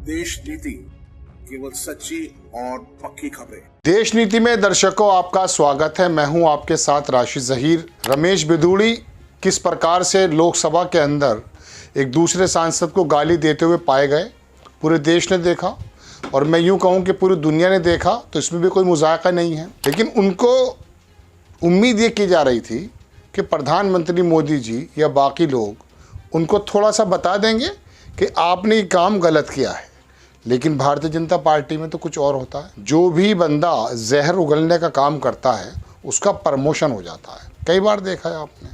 देश नीति, केवल सच्ची और पक्की खबरें। देश नीति में दर्शकों आपका स्वागत है। मैं हूं आपके साथ राशिद जहीर। रमेश बिदूड़ी किस प्रकार से लोकसभा के अंदर एक दूसरे सांसद को गाली देते हुए पाए गए, पूरे देश ने देखा और मैं यूं कहूं कि पूरी दुनिया ने देखा, तो इसमें भी कोई मुज़ाहका नहीं है। लेकिन उनको उम्मीद ये की जा रही थी कि प्रधानमंत्री मोदी जी या बाकी लोग उनको थोड़ा सा बता देंगे कि आपने ये काम गलत किया है। लेकिन भारतीय जनता पार्टी में तो कुछ और होता है। जो भी बंदा जहर उगलने का काम करता है उसका प्रमोशन हो जाता है। कई बार देखा है आपने।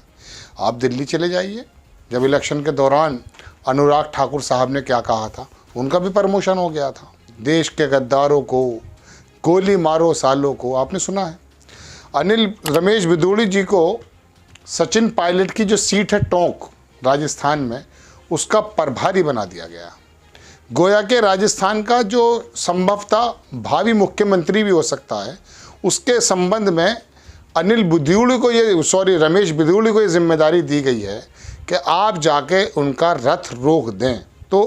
आप दिल्ली चले जाइए, जब इलेक्शन के दौरान अनुराग ठाकुर साहब ने क्या कहा था, उनका भी प्रमोशन हो गया था। देश के गद्दारों को गोली मारो सालों को, आपने सुना है। रमेश बिदूड़ी जी को सचिन पायलट की जो सीट है टोंक राजस्थान में, उसका प्रभारी बना दिया गया। गोया के राजस्थान का जो संभवतः भावी मुख्यमंत्री भी हो सकता है, उसके संबंध में रमेश बिदूड़ी को ये जिम्मेदारी दी गई है कि आप जाके उनका रथ रोक दें। तो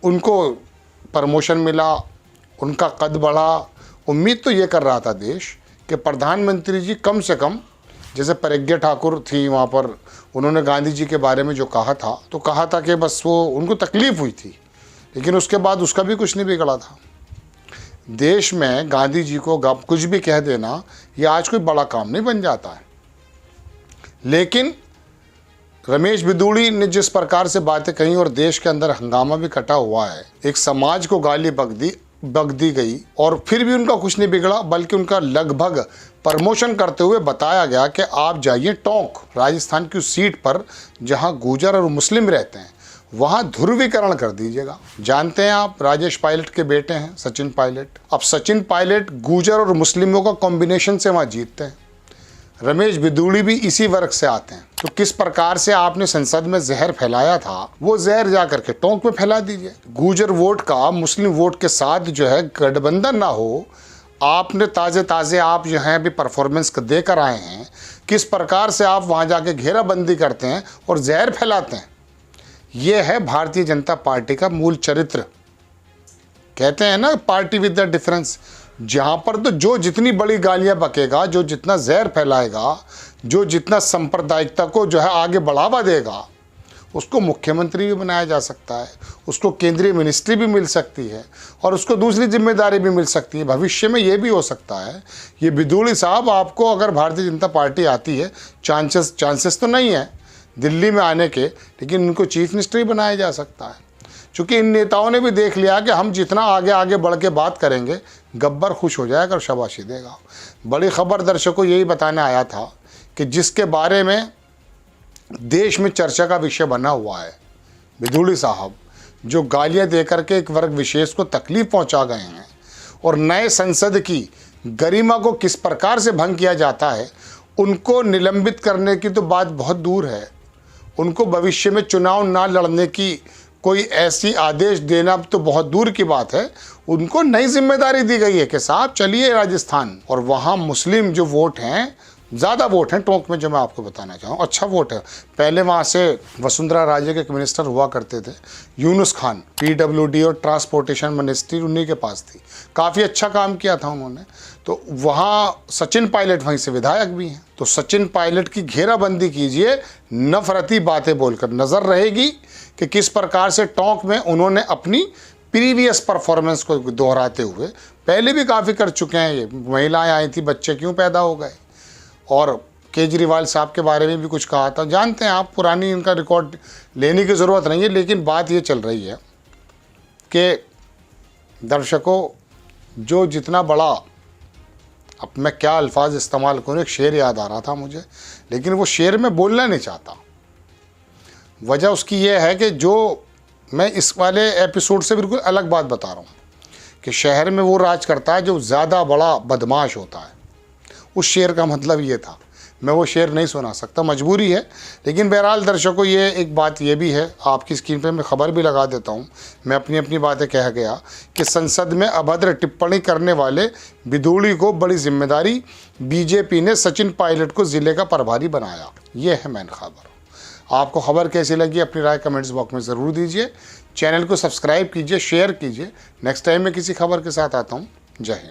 उनको प्रमोशन मिला, उनका कद बढ़ा। उम्मीद तो ये कर रहा था देश कि प्रधानमंत्री जी कम से कम, जैसे प्रज्ञा ठाकुर थी वहाँ पर, उन्होंने गांधी जी के बारे में जो कहा था, तो कहा था कि बस वो उनको तकलीफ़ हुई थी, लेकिन उसके बाद उसका भी कुछ नहीं बिगड़ा था। देश में गांधी जी को कुछ भी कह देना ये आज कोई बड़ा काम नहीं बन जाता है। लेकिन रमेश बिदूड़ी ने जिस प्रकार से बातें कही और देश के अंदर हंगामा भी कटा हुआ है, एक समाज को गाली बक दी गई और फिर भी उनका कुछ नहीं बिगड़ा, बल्कि उनका लगभग प्रमोशन करते हुए बताया गया कि आप जाइए टोंक राजस्थान की उस सीट पर जहां गुर्जर और मुस्लिम रहते हैं, वहां ध्रुवीकरण कर दीजिएगा। जानते हैं आप, राजेश पायलट के बेटे हैं सचिन पायलट। अब सचिन पायलट गुर्जर और मुस्लिमों का कॉम्बिनेशन से वहां जीतते हैं। रमेश बिदूड़ी भी इसी वर्ग से आते हैं। तो किस प्रकार से आपने संसद में जहर फैलाया था, वो जहर जा करके टोंक में फैला दीजिए। गुर्जर वोट का मुस्लिम वोट के साथ जो है गठबंधन ना हो। आपने ताज़े आप जो हैं अभी परफॉर्मेंस दे कर आए हैं, किस प्रकार से आप वहाँ जाके घेराबंदी करते हैं और जहर फैलाते हैं। ये है भारतीय जनता पार्टी का मूल चरित्र। कहते हैं ना, पार्टी विद द डिफरेंस। जहाँ पर तो जो जितनी बड़ी गालियाँ बकेगा, जो जितना जहर फैलाएगा, जो जितना सांप्रदायिकता को जो है आगे बढ़ावा देगा, उसको मुख्यमंत्री भी बनाया जा सकता है, उसको केंद्रीय मिनिस्ट्री भी मिल सकती है और उसको दूसरी जिम्मेदारी भी मिल सकती है। भविष्य में ये भी हो सकता है। ये बिदूड़ी साहब, आपको अगर भारतीय जनता पार्टी आती है, चांसेस तो नहीं है दिल्ली में आने के, लेकिन इनको चीफ मिनिस्टर ही बनाया जा सकता है। क्योंकि इन नेताओं ने भी देख लिया कि हम जितना आगे बढ़ के बात करेंगे, गब्बर खुश हो जाएगा और शाबाशी देगा। बड़ी खबर दर्शकों यही बताने आया था कि जिसके बारे में देश में चर्चा का विषय बना हुआ है, बिदूड़ी साहब जो गालियां देकर के एक वर्ग विशेष को तकलीफ पहुंचा गए हैं और नए संसद की गरिमा को किस प्रकार से भंग किया जाता है, उनको निलंबित करने की तो बात बहुत दूर है। उनको भविष्य में चुनाव ना लड़ने की कोई ऐसी आदेश देना तो बहुत दूर की बात है। उनको नई जिम्मेदारी दी गई है कि साहब चलिए राजस्थान, और वहाँ मुस्लिम जो वोट हैं, ज़्यादा वोट हैं टोंक में, जो मैं आपको बताना चाहूँ, अच्छा वोट है। पहले वहाँ से वसुंधरा राजे के एक मिनिस्टर हुआ करते थे, यूनुस खान, PWD और ट्रांसपोर्टेशन मिनिस्ट्री उन्हीं के पास थी। काफ़ी अच्छा काम किया था उन्होंने। तो वहाँ सचिन पायलट वहीं से विधायक भी हैं। तो सचिन पायलट की घेराबंदी कीजिए, नफरती बातें बोलकर। नज़र रहेगी कि किस प्रकार से टोंक में उन्होंने अपनी प्रीवियस परफॉर्मेंस को दोहराते हुए, पहले भी काफ़ी कर चुके हैं। ये महिलाएं आई थी, बच्चे क्यों पैदा हो गए, और केजरीवाल साहब के बारे में भी कुछ कहा था। जानते हैं आप, पुरानी इनका रिकॉर्ड लेने की ज़रूरत नहीं है। लेकिन बात ये चल रही है कि दर्शकों, जो जितना बड़ा, अब मैं क्या अल्फाज इस्तेमाल करूँ, एक शेर याद आ रहा था मुझे, लेकिन वो शेर मैं बोलना नहीं चाहता। वजह उसकी ये है कि जो मैं इस वाले एपिसोड से बिल्कुल अलग बात बता रहा हूँ कि शहर में वो राज करता है जो ज़्यादा बड़ा बदमाश होता है। उस शेर का मतलब ये था। मैं वो शेर नहीं सुना सकता, मजबूरी है। लेकिन बहरहाल दर्शकों, ये एक बात ये भी है, आपकी स्क्रीन पे मैं खबर भी लगा देता हूँ। मैं अपनी बातें कह गया कि संसद में अभद्र टिप्पणी करने वाले बिदूड़ी को बड़ी जिम्मेदारी, बीजेपी ने सचिन पायलट को ज़िले का प्रभारी बनाया। ये है मेन खबर। आपको खबर कैसी लगी अपनी राय कमेंट्स बॉक्स में ज़रूर दीजिए। चैनल को सब्सक्राइब कीजिए, शेयर कीजिए। नेक्स्ट टाइम मैं किसी खबर के साथ आता हूँ। जय हिंद।